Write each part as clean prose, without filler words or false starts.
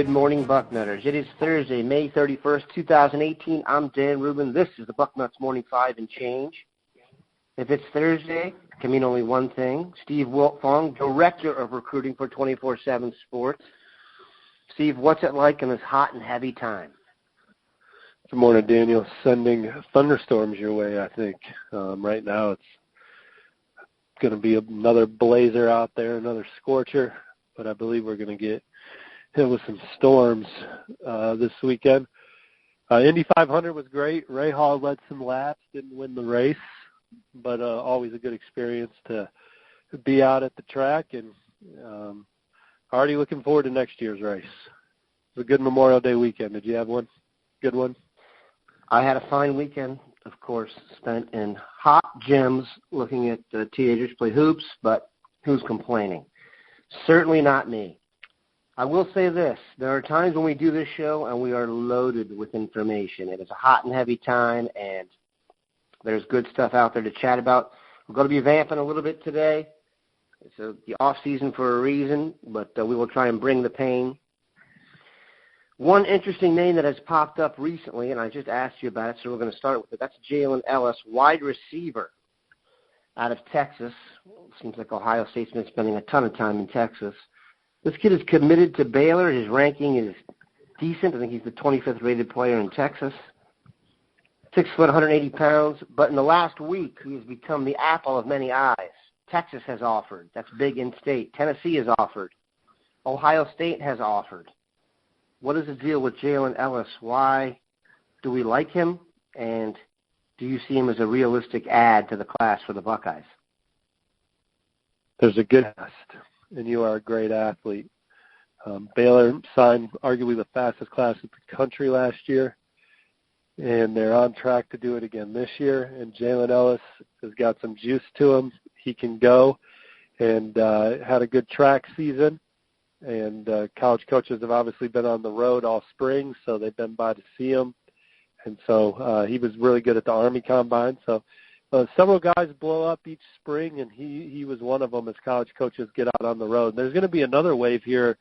Good morning, Bucknutters. It is Thursday, May 31st, 2018. I'm Dan Rubin. This is the Bucknuts Morning 5 and change. If it's Thursday, it can mean only one thing. Steve Wiltfong, Director of Recruiting for 24/7 Sports. Steve, what's it like in this hot and heavy time? Good morning, Daniel. Sending thunderstorms your way, I think. Right now it's going to be another blazer out there, another scorcher, but I believe we're going to get hit with some storms this weekend. Indy 500 was great. Ray Hall led some laps, didn't win the race, but always a good experience to be out at the track, and already looking forward to next year's race. It was a good Memorial Day weekend. Did you have one? Good one? I had a fine weekend, of course, spent in hot gyms looking at teenagers play hoops, but who's complaining? Certainly not me. I will say this. There are times when we do this show and we are loaded with information. It is a hot and heavy time, and there's good stuff out there to chat about. We're going to be vamping a little bit today. It's the off-season for a reason, but we will try and bring the pain. One interesting name that has popped up recently, and I just asked you about it, so we're going to start with it. That's Jalyn Ellis, wide receiver out of Texas. Seems like Ohio State's been spending a ton of time in Texas. This kid is committed to Baylor. His ranking is decent. I think he's the 25th rated player in Texas. 6 foot, 180 pounds. But in the last week, he has become the apple of many eyes. Texas has offered. That's big in state. Tennessee has offered. Ohio State has offered. What is the deal with Jalyn Ellis? Why do we like him? And do you see him as a realistic add to the class for the Buckeyes? There's a good test, and you are a great athlete. Baylor signed arguably the fastest class in the country last year, and they're on track to do it again this year. And Jalyn Ellis has got some juice to him. He can go, and had a good track season. And college coaches have obviously been on the road all spring, so they've been by to see him. And so he was really good at the Army Combine. So several guys blow up each spring, and he was one of them as college coaches get out on the road. There's going to be another wave here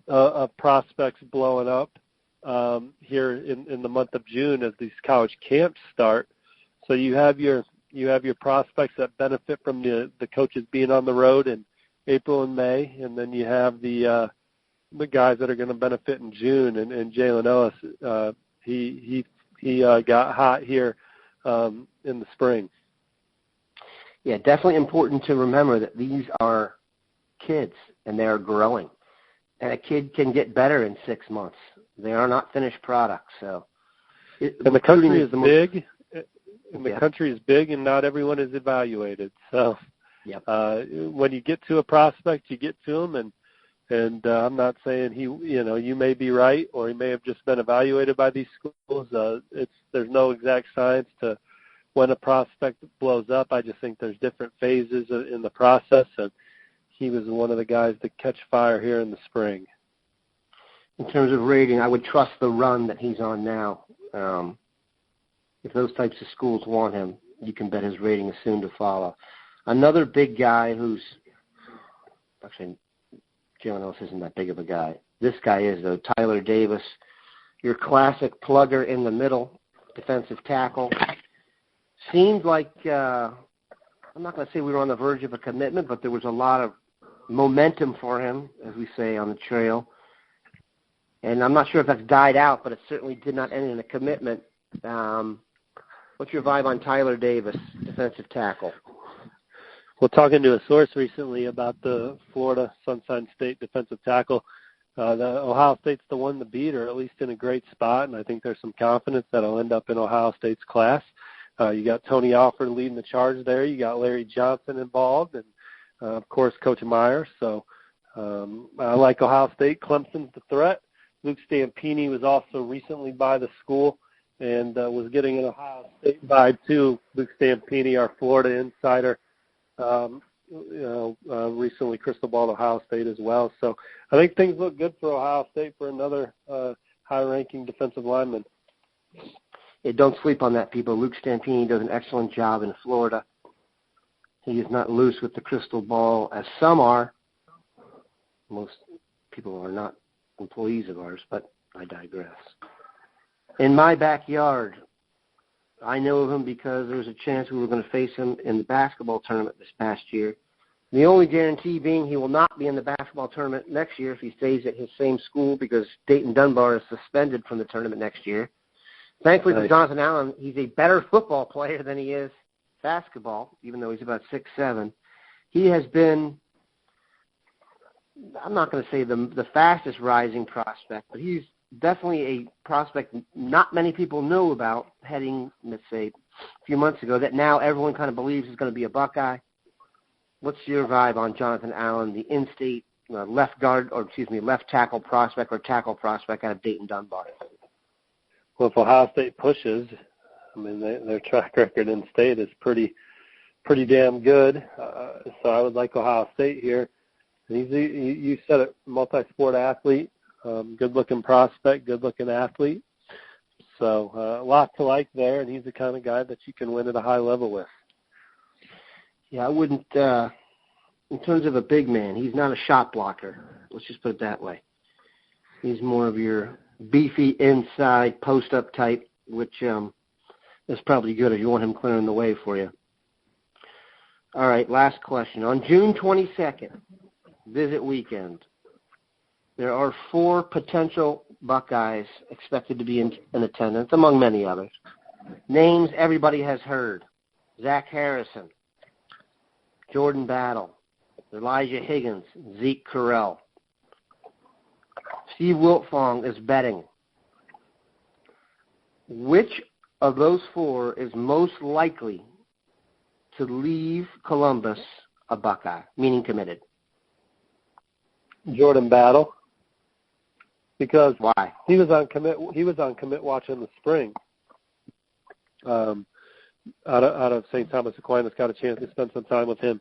of prospects blowing up here in the month of June as these college camps start. So you have your prospects that benefit from the coaches being on the road in April and May, and then you have the guys that are going to benefit in June. And Jalyn Ellis, he got hot here in the spring. Yeah, definitely important to remember that these are kids, and they are growing. And a kid can get better in 6 months. They are not finished products. So, and the country is big. And the country is big, and not everyone is evaluated. So, yep. When you get to a prospect, you get to him, and I'm not saying you may be right, or he may have just been evaluated by these schools. There's no exact science to when a prospect blows up. I just think there's different phases in the process, and he was one of the guys that catch fire here in the spring. In terms of rating, I would trust the run that he's on now. If those types of schools want him, you can bet his rating is soon to follow. Another big guy who's actually Jalen Ellis isn't that big of a guy. This guy is, though, Tyler Davis, your classic plugger in the middle, defensive tackle. Seemed like, I'm not going to say we were on the verge of a commitment, but there was a lot of momentum for him, as we say on the trail. And I'm not sure if that's died out, but it certainly did not end in a commitment. What's your vibe on Tyler Davis, defensive tackle? Well, talking to a source recently about the Florida Sunshine State defensive tackle, the Ohio State's the one to beat, or at least in a great spot, and I think there's some confidence that he'll end up in Ohio State's class. You got Tony Alford leading the charge there. You got Larry Johnson involved, and, of course, Coach Meyer. So I like Ohio State. Clemson's the threat. Luke Stampini was also recently by the school and was getting an Ohio State vibe, too. Luke Stampini, our Florida insider, recently crystal balled Ohio State as well. So I think things look good for Ohio State for another high-ranking defensive lineman. Yeah, don't sleep on that, people. Luke Stampini does an excellent job in Florida. He is not loose with the crystal ball, as some are. Most people are not employees of ours, but I digress. In my backyard, I know of him because there was a chance we were going to face him in the basketball tournament this past year. The only guarantee being he will not be in the basketball tournament next year if he stays at his same school because Dayton Dunbar is suspended from the tournament next year. Thankfully for Jonathan Allen, he's a better football player than he is basketball, even though he's about 6'7". He has been, I'm not going to say the fastest rising prospect, but he's definitely a prospect not many people know about heading, let's say, a few months ago that now everyone kind of believes is going to be a Buckeye. What's your vibe on Jonathan Allen, the in-state left tackle prospect or tackle prospect out of Dayton Dunbar? Well, if Ohio State pushes, I mean, their track record in state is pretty damn good. So I would like Ohio State here. You said it, multi-sport athlete, good-looking prospect, good-looking athlete. So a lot to like there, and he's the kind of guy that you can win at a high level with. Yeah, I wouldn't, in terms of a big man, he's not a shot blocker. Let's just put it that way. He's more of your beefy inside post-up type, which is probably good if you want him clearing the way for you. All right, last question. On June 22nd, visit weekend, there are 4 potential Buckeyes expected to be in attendance, among many others. Names everybody has heard: Zach Harrison, Jordan Battle, Elijah Higgins, Zeke Correll. Steve Wiltfong is betting. Which of those 4 is most likely to leave Columbus a Buckeye, meaning committed? Jordan Battle. Because why? He was on commit watch in the spring. Out of St. Thomas Aquinas, got a chance to spend some time with him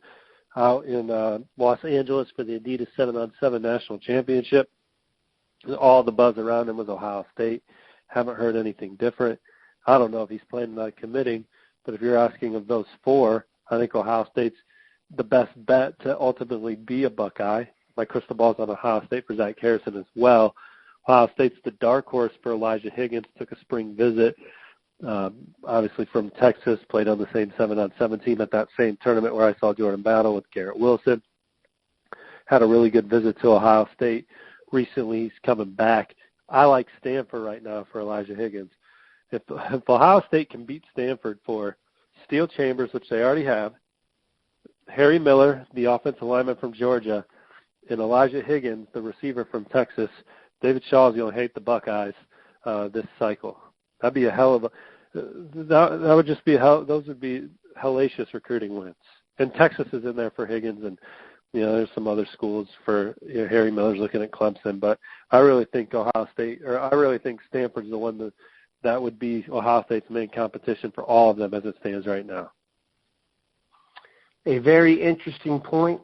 out in Los Angeles for the Adidas 7-on-7 National Championship. All the buzz around him was Ohio State. Haven't heard anything different. I don't know if he's planning on committing, but if you're asking of those 4, I think Ohio State's the best bet to ultimately be a Buckeye. My crystal ball's on Ohio State for Zach Harrison as well. Ohio State's the dark horse for Elijah Higgins, took a spring visit, obviously from Texas, played on the same 7-on-7 team at that same tournament where I saw Jordan Battle with Garrett Wilson. Had a really good visit to Ohio State. Recently, he's coming back. I like Stanford right now for Elijah Higgins. If Ohio State can beat Stanford for Steel Chambers, which they already have, Harry Miller, the offensive lineman from Georgia, and Elijah Higgins, the receiver from Texas, David Shaw's going to hate the Buckeyes this cycle. That'd be a hell of a that would just be those would be hellacious recruiting wins. And Texas is in there for Higgins, and there's some other schools for Harry Miller's looking at Clemson, but I really think Stanford's the one that would be Ohio State's main competition for all of them as it stands right now. A very interesting point,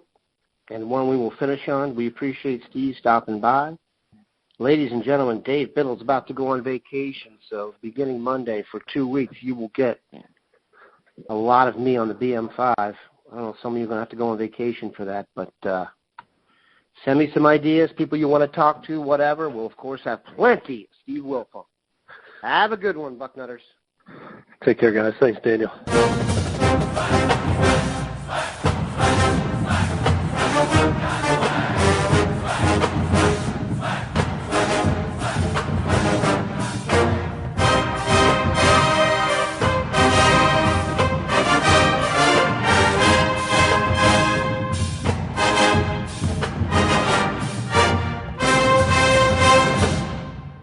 and one we will finish on. We appreciate Steve stopping by. Ladies and gentlemen, Dave Biddle's about to go on vacation, so beginning Monday for 2 weeks, you will get a lot of me on the BM5. I don't know, some of you are going to have to go on vacation for that, but send me some ideas, people you want to talk to, whatever. We'll, of course, have plenty of Steve Wiltfong. Have a good one, Bucknutters. Take care, guys. Thanks, Daniel.